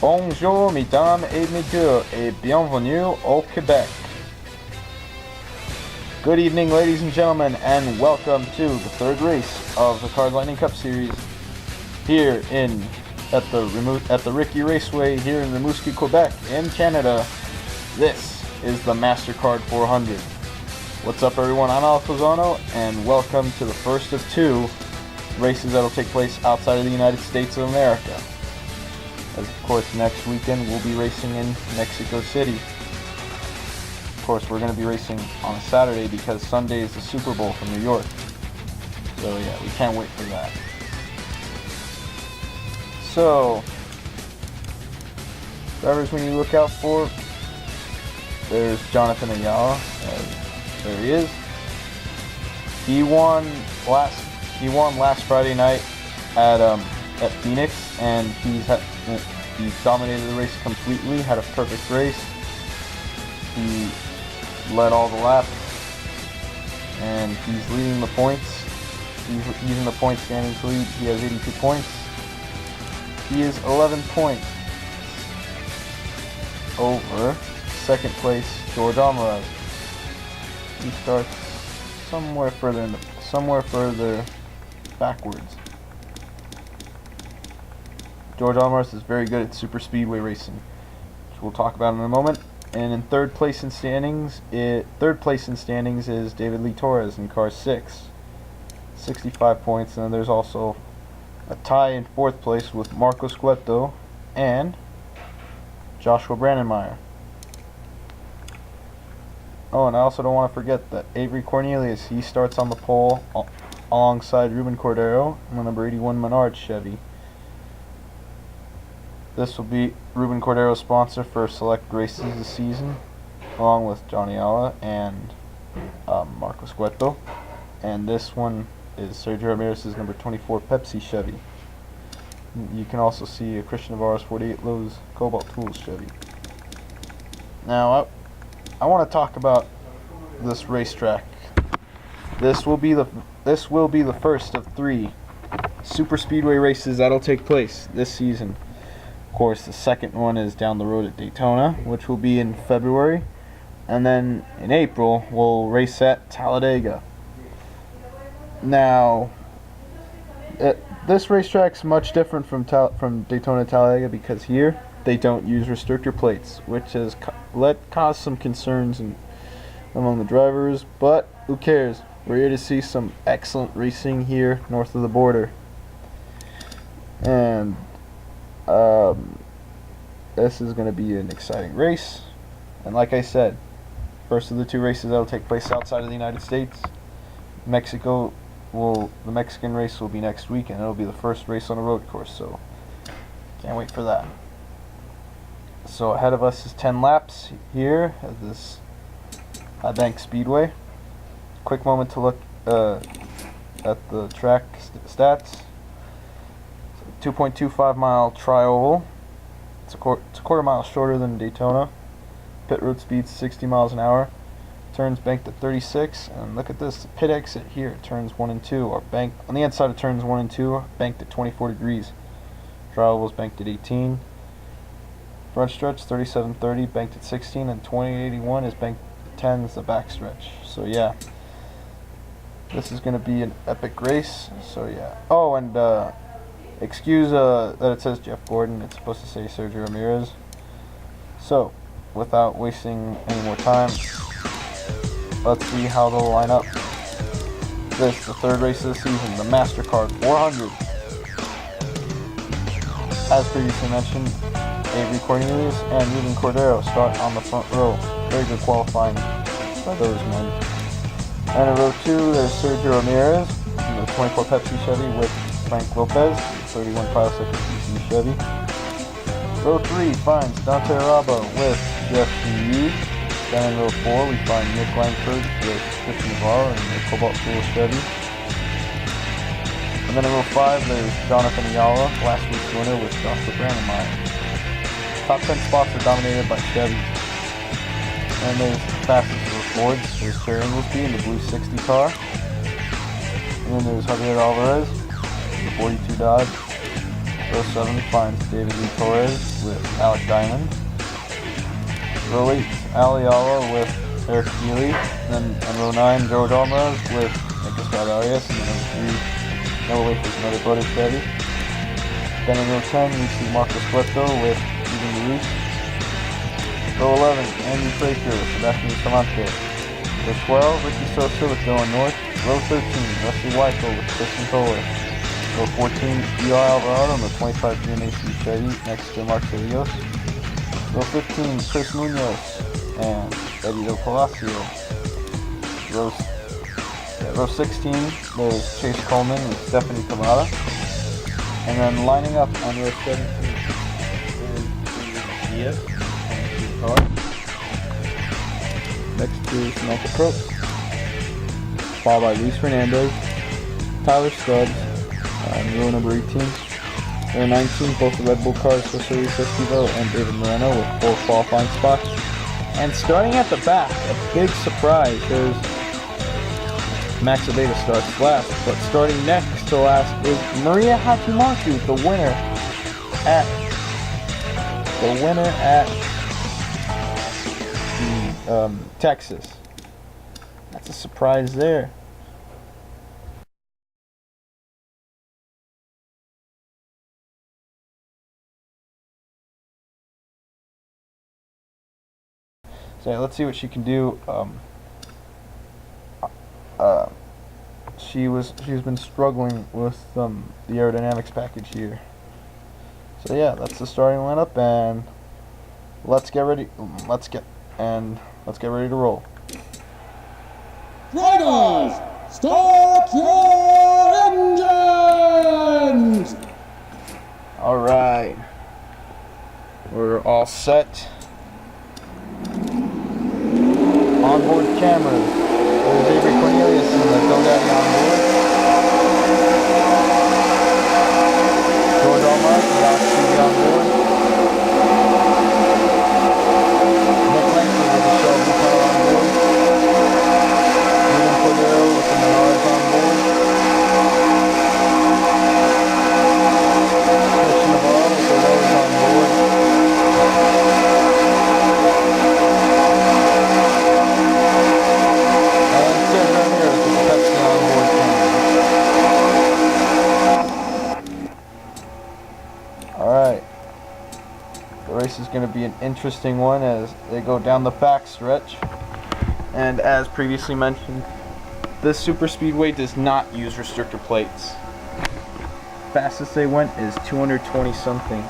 Bonjour, mesdames et messieurs, et bienvenue au Quebec. Good evening, ladies and gentlemen, and welcome to the third race of the Cars Lightning Cup Series here at the RiKi Raceway here in Rimouski, Quebec, in Canada. This is the MasterCard 400. What's up, everyone? I'm Alvarado, and welcome to the first of two races that will take place outside of the United States of America. As of course, next weekend we'll be racing in Mexico City. Of course, we're going to be racing on a Saturday because Sunday is the Super Bowl from New York. So yeah, we can't wait for that. So, drivers we need to look out for. There's Jonathan Ayala. There he is. He won last Friday night at Phoenix, and he dominated the race completely. Had a perfect race. He led all the laps, and he's leading the points. He's using the point standings lead. He has 82 points. He is 11 points over second place George Almaraz. He starts somewhere further backwards. George Alvarez is very good at superspeedway racing, which we'll talk about in a moment. And in third place in standings is David Lee Torres in car 6, 65 points. And then there's also a tie in fourth place with Marcos Cueto and Joshua Brandenmeyer. Oh, and I also don't want to forget that Avery Cornelius, he starts on the pole alongside Ruben Cordero in the number 81 Menard Chevy. This will be Ruben Cordero's sponsor for select races this season, along with J Ayala and Marcos Cueto. And this one is Sergio Ramirez's number 24 Pepsi Chevy. You can also see a Christian Navarro's 48 Lowe's Cobalt Tools Chevy. Now, I want to talk about this racetrack. This will be the first of 3 super speedway races that'll take place this season. Of course, the second one is down the road at Daytona, which will be in February, and then in April we'll race at Talladega. Now, this racetrack's much different from Daytona Talladega because here they don't use restrictor plates, which has caused some concerns among the drivers, but who cares? We're here to see some excellent racing here north of the border. And this is going to be an exciting race. And like I said, first of the 2 races that will take place outside of the United States. The Mexican race will be next week, and it'll be the first race on a road course, so can't wait for that. So ahead of us is 10 laps here at this Bank Speedway. Quick moment to look at the track stats. 2.25 mile tri-oval. It's a quarter mile shorter than Daytona. Pit road speed 60 miles an hour. Turns banked at 36, and look at this, the pit exit here, turns 1 and 2 are banked on the inside of turns 1 and 2 are banked at 24 degrees. Tri-oval is banked at 18. Front stretch 3730 banked at 16, and 2081 is banked at 10 is the back stretch. So yeah, this is going to be an epic race. So yeah. Oh, and excuse that it says Jeff Gordon. It's supposed to say Sergio Ramirez. So, without wasting any more time, let's see how they'll line up. This is the third race of the season, the MasterCard 400. As previously mentioned, Avery Cornelius and Ruben Cordero start on the front row. Very good qualifying by those men. And in row 2, there's Sergio Ramirez in the 24 Pepsi Chevy with Frank Lopez, 31 Pilot PC Chevy. Row 3 finds Dante Arabo with Jeff Hughes. Then in row 4 we find Nick Langford with Christian Navarro and the Cobalt Tools Chevy. And then in row 5 there's Jonathan Ayala, last week's winner with Joshua Brandenmeyer. Top 10 spots are dominated by Chevy. And there's the fastest of the Fords. There's Terry Rimouski in the blue 60 car. And then there's Javier Alvarez, the 42 Dodge. Row 7 finds David Lee Torres with Alec Diamond. Row 8, A Ayala with Eric Keeley. Then on row 9, Joe Almaraz with Estrada-Arias. And then number 3, Weikel with another Brother Caddy. Then in row 10, we see Marcos Cueto with Steven Ruiz. Row 11, Andy Fraker with Sebastian Bustamante. Row 12, Ricky Sosa with Dylan North. Row 13, Wesley Weikel with Tristan Kohler. Row 14, Eli Alvarado in the 25 GMAC Chevy next to Mark Cedillos. Row 15, Chris Munoz and Eddie Palacio. Row 16, there's Chase Coleman and Stephanie Cabada. And then lining up on row 17 is Macias. Next to Samantha Crooks. Followed by Luis Fernandez, Tyler Stubbs, in row number 18. Row 19, both the Red Bull cars, Jose Luis Estivo and David Moreno with 4 qualifying spots. And starting at the back, a big surprise, there's Max Abeda starts last, but starting next to last is Maria Hadjimarcou, the winner at Texas. That's a surprise there. So yeah, let's see what she can do. She's been struggling with the aerodynamics package here. So yeah, that's the starting lineup, and let's get ready. Let's get ready to roll. Riders, start your engines! All right, we're all set. Onboard cameras. There's Avery Cornelius and the GoDaddy onboard. George Almaraz and Alex TV onboard. Nick Langford with the Shelby car onboard. Cordero with the Almaraz onboard. Navarro with the Rose onboard. Alright, the race is going to be an interesting one as they go down the back stretch, and as previously mentioned, this super speedway does not use restrictor plates. Fastest they went is 220 something.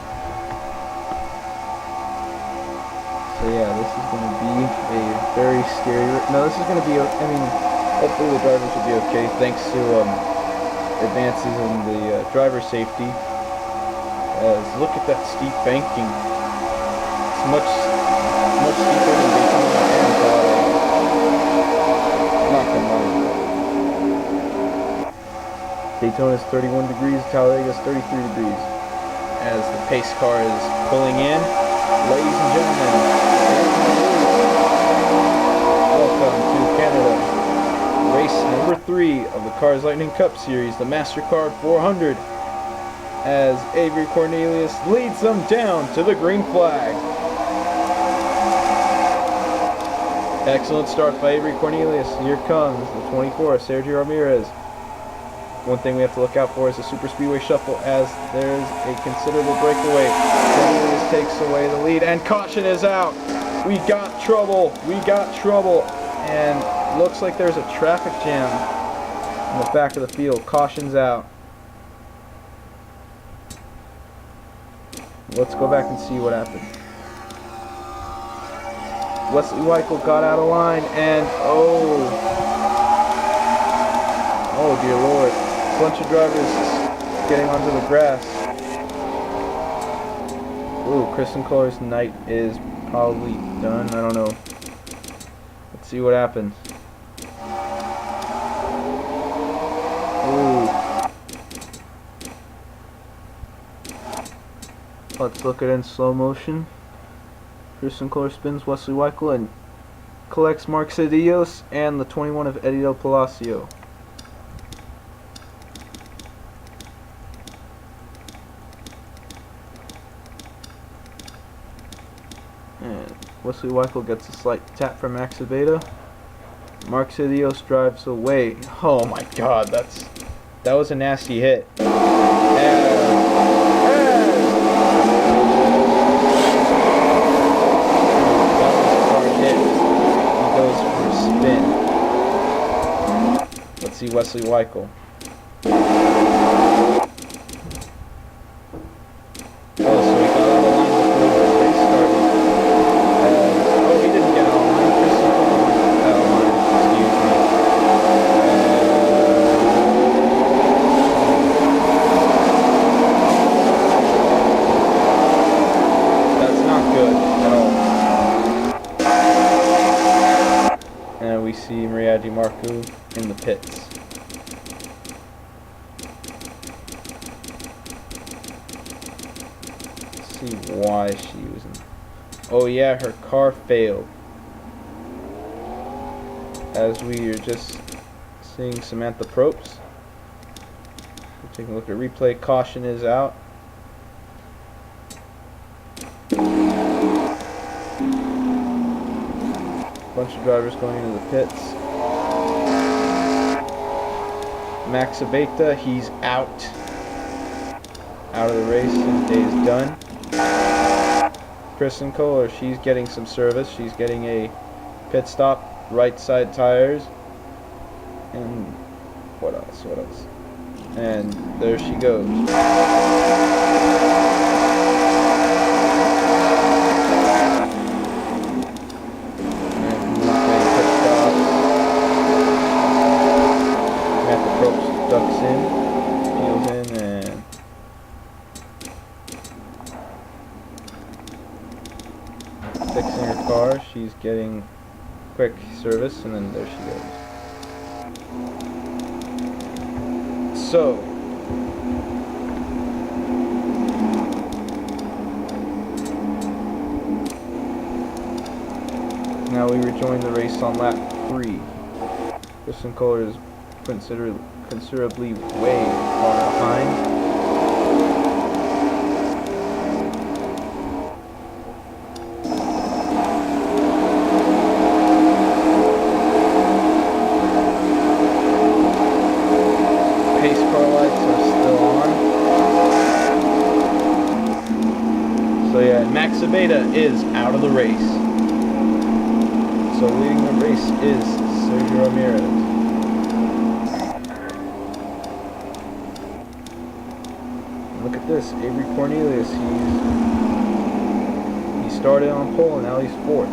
So yeah, this is going to be a very scary no, this is going to be, hopefully the drivers will be okay thanks to advances in the driver safety. Look at that steep banking. It's much steeper than Daytona and Talladega. Not gonna lie. Daytona is 31 degrees, Talladega is 33 degrees. As the pace car is pulling in, ladies and gentlemen, welcome to Canada. Race number 3 of the Cars Lightning Cup Series, the MasterCard 400. As Avery Cornelius leads them down to the green flag. Excellent start by Avery Cornelius. Here comes the 24, Sergio Ramirez. One thing we have to look out for is the super speedway shuffle, as there's a considerable breakaway. Cornelius takes away the lead, and caution is out. We got trouble, and looks like there's a traffic jam in the back of the field. Caution's out. Let's go back and see what happened. Wesley Weikel got out of line, and oh dear Lord, a bunch of drivers getting onto the grass. Ooh, Kristen Kohler's night is probably done. I don't know. Let's see what happens. Ooh. Let's look at it in slow motion. Kristen Kohler spins Wesley Weikel and collects Mark Cedillos and the 21 of Eddie Del Palacio. And Wesley Weikel gets a slight tap from Cabada. Mark Cedillos drives away. Oh my God, that was a nasty hit. Let's see Wesley Weikel. Oh, so he got out of line before the race started. Oh, he didn't get out of line. Christian Coleman went out of line. Excuse me. That's not good at all. And we see Hadjimarcou in the pits. Let's see why she was in. Oh yeah, her car failed. As we are just seeing Samantha Probst. We're taking a look at replay. Caution is out. Bunch of drivers going into the pits. Cabada, he's out of the race. His day is done. Kristen Koehler, she's getting some service. She's getting a pit stop, right side tires, and what else? And there she goes. Ducks in, peels in, and fixing her car. She's getting quick service, and then there she goes. So, now we rejoin the race on lap 3. Kristen Koehler is considerably way far behind. Pace car lights are still on. So yeah, Cabada is out of the race. So leading the race is Almaraz. Look at this, Avery Cornelius, he started on pole and now he's 4th.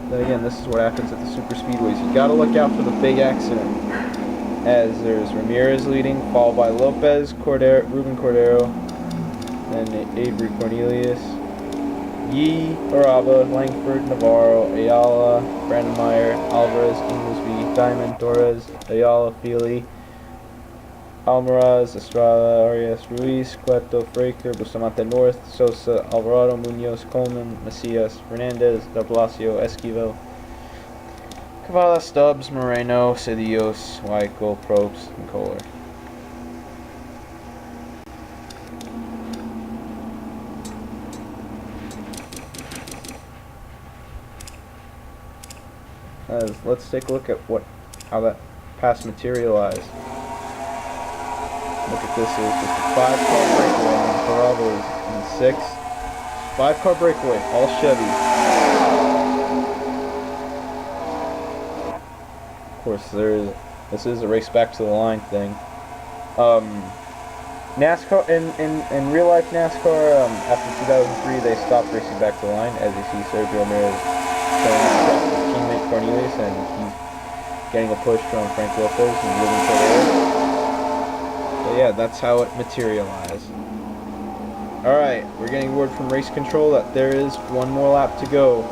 Then again, this is what happens at the super speedways. You gotta look out for the big accident. As there's Ramirez leading, followed by Lopez, Cordero, then Avery Cornelius, Araba, Langford, Navarro, Ayala, Brandenmeyer, Alvarez, Rimouski, Diamond, Torres, Ayala, Feely, Almaraz, Estrada-Arias, Ruiz, Cueto, Fraker, Bustamante North, Sosa, Alvarado, Munoz, Coleman, Macias, Fernandez, De Blasio, Esquivel, Cabada, Stubbs, Moreno, Cedillos, Weikel, Probst, and Koehler. Let's take a look at how that pass materialized. Look at this, it was just a 5-car breakaway, and Alvarado is in 6th. 5-car breakaway, all Chevys. Of course, this is a race back to the line thing. NASCAR, in real life NASCAR, after 2003, they stopped racing back to the line, as you see Sergio Ramirez showing his teammate Cornelius, and he's getting a push from Frank Lopez and moving to the air. So yeah, that's how it materialized. Alright, we're getting word from race control that there is one more lap to go.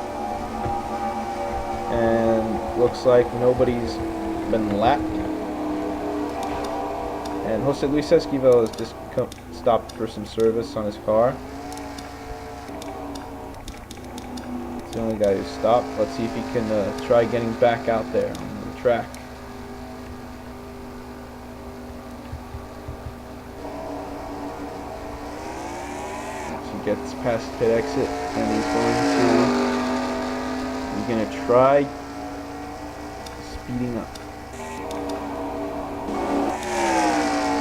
And looks like nobody's been lapped. And Jose Luis Esquivel has just stopped for some service on his car. It's the only guy who stopped. Let's see if he can try getting back out there on the track. gets past pit exit, and he's going to try speeding up. See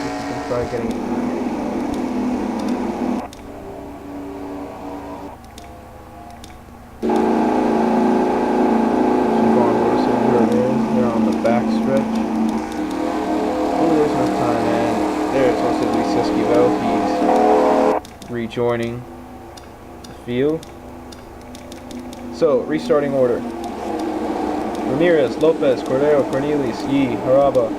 if he can try getting it. They're on the back stretch. Oh, there's no time, and there's also Luis Esquivel. He's rejoining the field. So, restarting order. Ramirez, Lopez, Cordero, Cornelius, Yi, Haraba,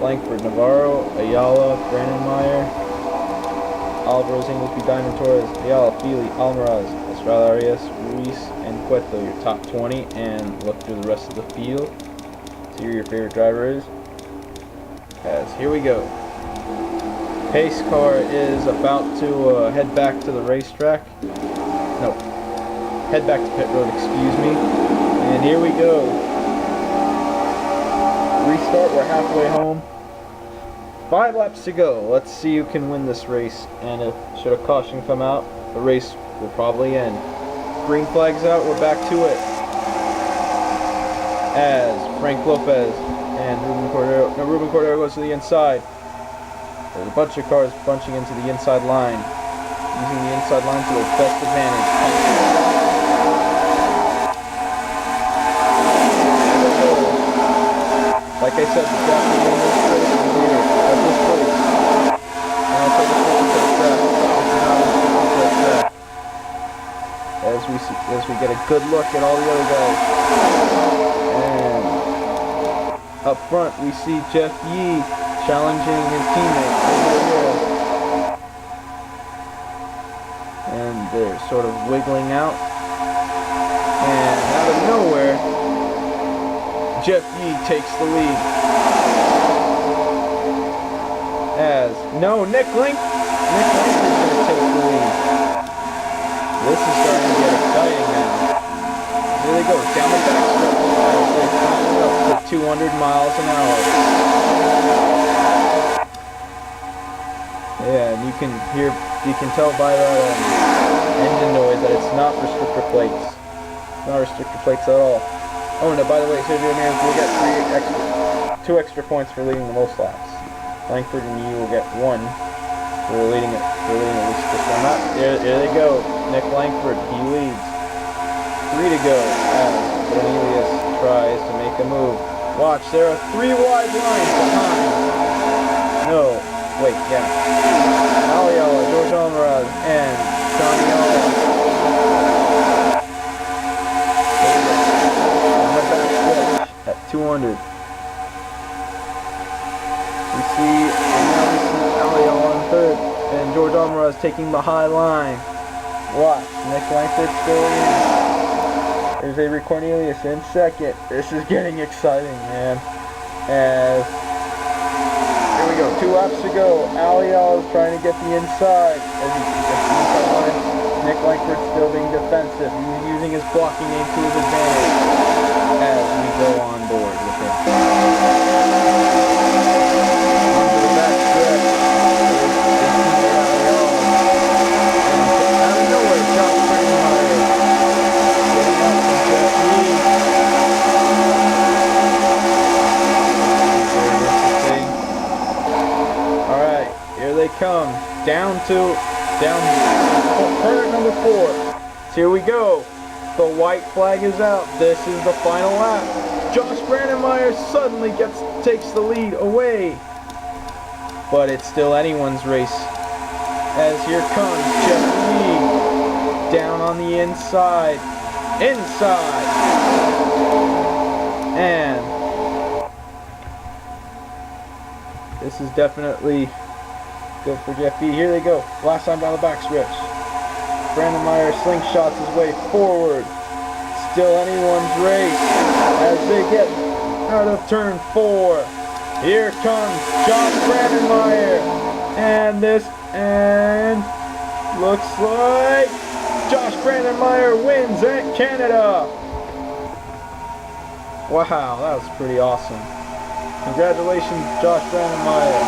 Langford, Navarro, Ayala, Brandenmeyer, Alvarez, Inglesby, Diamond, Torres, Ayala, Feely, Almaraz, Estrada-Arias, Ruiz, and Cueto, your top 20, and look through the rest of the field. See who your favorite driver is. As here we go. Pace car is about to head back to the racetrack. No, head back to pit road, excuse me. And here we go. Restart, we're halfway home. 5 laps to go. Let's see who can win this race. And if should a caution come out, the race will probably end. Green flag's out, we're back to it. As Frank Lopez and Ruben Cordero goes to the inside. There's a bunch of cars bunching into the inside line, using the inside line to their best advantage. Like I said, the draft will win this race from here at this place. And I'll take a look at that. This is not a as we get a good look at all the other guys. And up front, we see Jeff Yee challenging his teammate over here. And they're sort of wiggling out. And out of nowhere, Jeff Yee takes the lead. Nick Langford is going to take the lead. This is starting to get exciting now. Here they go, down the back stretch. They're climbing up to 200 miles an hour. Yeah, and you can tell by the engine noise that it's not restrictor plates. Not restrictor plates at all. Oh, and by the way, Sergio Ramirez will get 2 extra points for leading the most laps. Langford and you will get 1 for leading at least this one lap. There they go. Nick Langford, he leads. 3 to go as Cornelius tries to make a move. Watch, there are 3 wide lines behind. No, wait, yeah. A Ayala, George Almaraz, and J Ayala. At 200. We see A Ayala in 3rd, and George Almaraz taking the high line. Watch, Nick Langford still in. There's Avery Cornelius in 2nd. This is getting exciting, man. As here we go, 2 laps to go. A Ayala is trying to get the inside. As he gets the inside line, Nick Langford still being defensive. He's using his blocking aim to his advantage. As we go on board with it. Onto the back stretch. Out of nowhere, John Brandenmeyer. Getting out from Jeff Yee. Very interesting. Alright, here they come. Down turn number 4. So here we go. The white flag is out. This is the final lap. Josh Brandenmeyer suddenly takes the lead away. But it's still anyone's race. As here comes Jeff Yee. Down on the inside. And this is definitely good for Jeff Yee. Here they go. Last time down the backstretch. Brandenmeyer slingshots his way forward. Still anyone's race as they get out of turn 4. Here comes John Brandenmeyer. And looks like Josh Brandenmeyer wins at Canada. Wow, that was pretty awesome. Congratulations, Josh Brandenmeyer.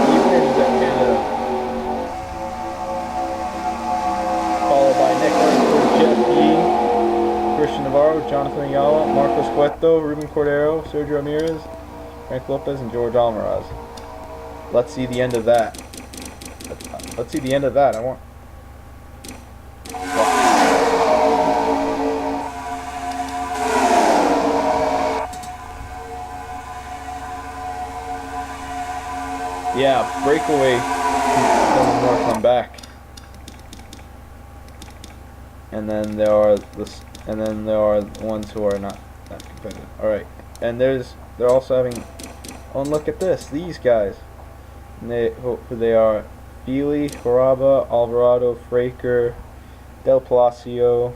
He wins at Canada. Jonathan Ayala, Marcos Cueto, Ruben Cordero, Sergio Ramirez, Frank Lopez, and George Almaraz. Let's see the end of that. Let's see the end of that. I want. Yeah, breakaway doesn't more come back. And then there are ones who are not that competitive. All right, and they're also having. Oh, and look at this. These guys. And who they are: Feely, Haraba, Alvarado, Fraker, Del Palacio,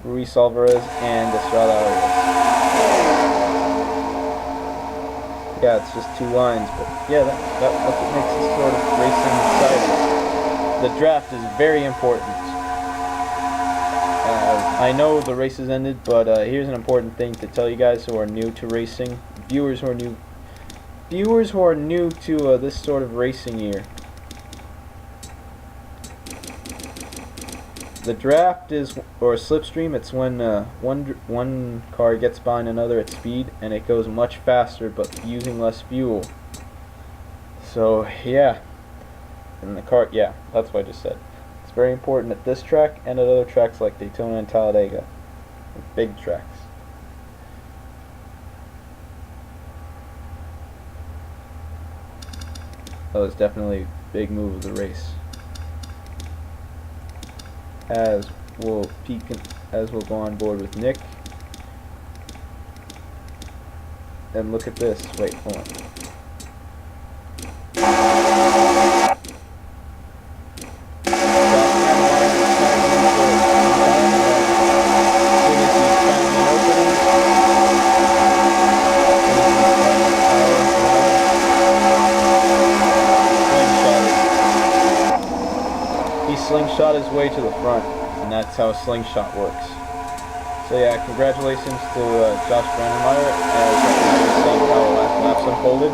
Ruiz, Alvarez, and Estrada-Arias. Yeah, it's just 2 lines, but yeah, that's what makes this sort of racing exciting. The draft is very important. I know the race has ended, but here's an important thing to tell you guys who are new to racing, viewers who are new to this sort of racing year. The draft is, or slipstream, it's when one car gets behind another at speed and it goes much faster but using less fuel. So yeah, and the car, yeah, that's what I just said. It's very important at this track and at other tracks like Daytona and Talladega, big tracks. That was definitely a big move of the race. As we'll go on board with Nick. And look at this. Wait, hold on. Slingshot his way to the front, and that's how a slingshot works. So yeah, congratulations to Josh Brandenmeyer, as seeing how the last laps unfolded.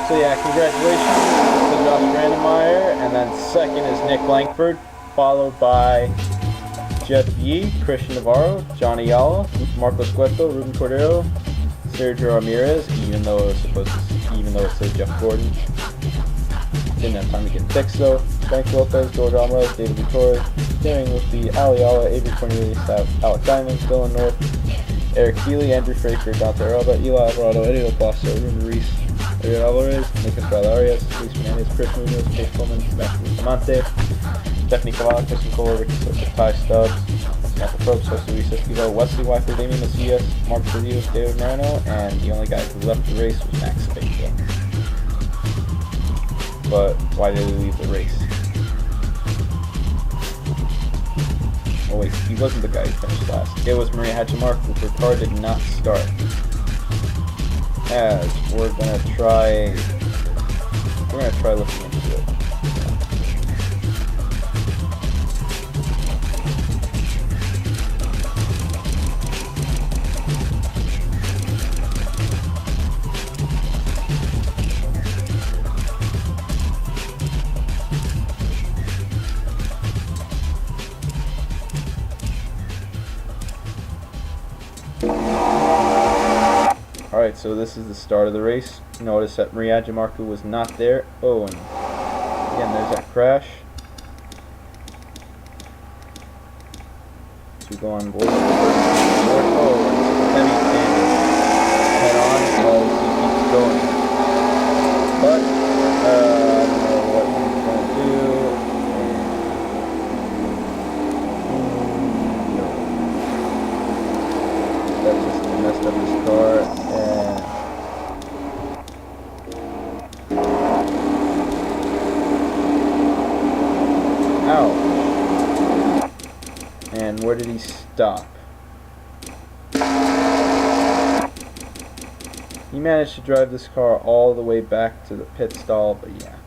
So yeah, congratulations to Josh Brandenmeyer, and then second is Nick Langford, followed by Jeff Yee, Christian Navarro, J Ayala, Marcos Cueto, Ruben Cordero, Sergio Ramirez, even though it said Jeff Gordon. Didn't have time to get fixed though. Frank Lopez, George Almaraz, David Torres. Steering with the A Ayala, Avery Cornelius, Alec Diamond, Dylan North, Eric Feely, Andrew Fraker, Dante Araba, Eli Alvarado, Eddie Lopez, Ruben Ruiz, Ariel Alvarez, Nick Estrada-Arias, Luis Fernandez, Chris Munoz, Chase Coleman, Matthew Amante, Stephanie Cabada, Christian Koehler, Ricky Raceway, Ty Stubbs, Samantha Probst, Jose Luis Esquivel, Wesley Weikel, Damian Macias, Mark Cedillos, David Marino, and the only guy who left the race was Max Fraker. But why did he leave the race? Oh wait, he wasn't the guy who finished last. It was Maria Hadjimarcou, whose car did not start. As we're gonna try looking into it. Alright, so this is the start of the race. Notice that Maria Hadjimarcou was not there. Oh, and again, there's that crash. So we go on board. Oh, heavy standing. Head on as he keeps going. But, I don't know what he's going to do. No. That just messed up his car. Ouch. And where did he stop? He managed to drive this car all the way back to the pit stall, but yeah.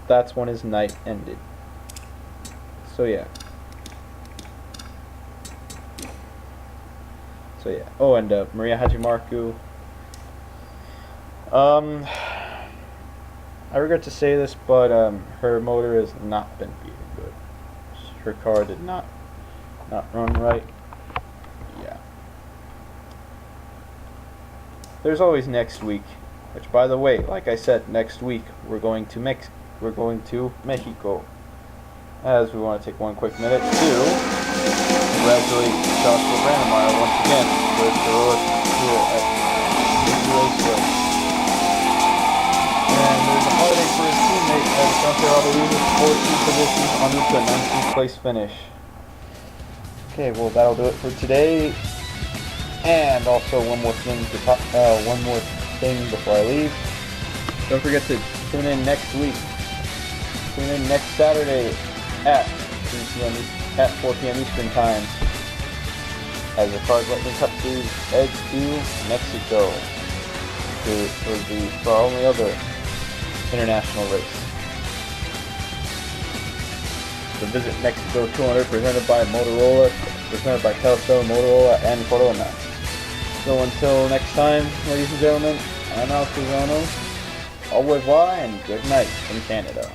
That's when his night ended. So yeah. Oh, and Maria Hadjimarcou. I regret to say this, but her motor has not been beating good. Her car did not not run right. Yeah. There's always next week, which, by the way, like I said, next week we're going to Mexico, as we want to take one quick minute to congratulate Joshua Brandenmeyer once again for his heroic here at RiKi Raceway. And there's a holiday for his teammate as Alvarado loses 14 positions onto a 19th place finish. Okay, well that'll do it for today. And also one more thing before I leave. Don't forget to tune in next week. Tune in next Saturday at 4 p.m. Eastern Time as the Cars Lightning Cup Series heads to Mexico for our only other international race. So visit Mexico 200 presented by Telcel, Motorola, and Corona. So until next time, ladies and gentlemen, I'm Al Cusano. Au revoir and good night from Canada.